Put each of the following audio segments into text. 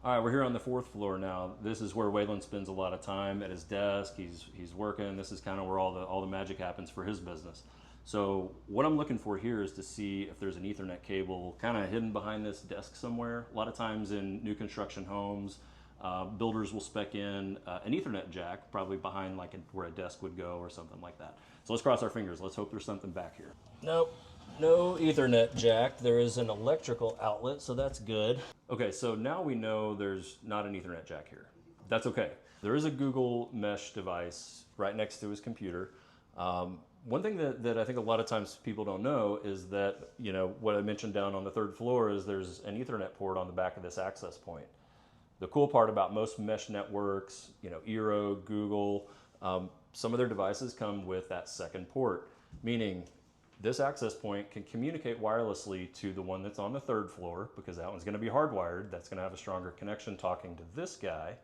All right, we're here on the fourth floor now. This is where Waylon spends a lot of time at his desk. He's working. This is kind of where all the magic happens for his business. So what I'm looking for here is to see if there's an Ethernet cable kind of hidden behind this desk somewhere. A lot of times in new construction homes, builders will spec in an Ethernet jack, probably behind like where a desk would go or something like that. So let's cross our fingers. Let's hope there's something back here. Nope, no Ethernet jack. There is an electrical outlet, so that's good. Okay, so now we know there's not an Ethernet jack here. That's okay. There is a Google Mesh device right next to his computer. One thing that I think a lot of times people don't know is that, what I mentioned down on the third floor is there's an Ethernet port on the back of this access point. The cool part about most mesh networks, Eero, Google, some of their devices come with that second port, meaning this access point can communicate wirelessly to the one that's on the third floor, because that one's going to be hardwired. That's going to have a stronger connection talking to this guy.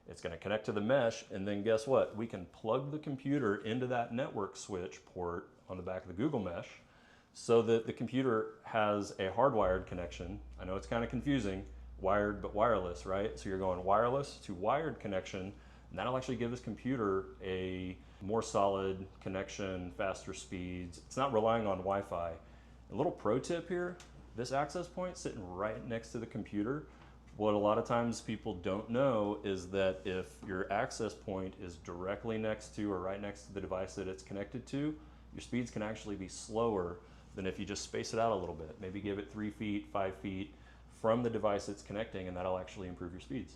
It's going to connect to the mesh, and then guess what? We can plug the computer into that network switch port on the back of the Google Mesh so that the computer has a hardwired connection. I know it's kind of confusing, wired but wireless, right? So you're going wireless to wired connection, and that'll actually give this computer a more solid connection, faster speeds. It's not relying on Wi-Fi. A little pro tip here, this access point sitting right next to the computer, what a lot of times people don't know is that if your access point is directly next to or right next to the device that it's connected to, your speeds can actually be slower than if you just space it out a little bit. Maybe give it 3 feet, 5 feet from the device it's connecting, and that'll actually improve your speeds.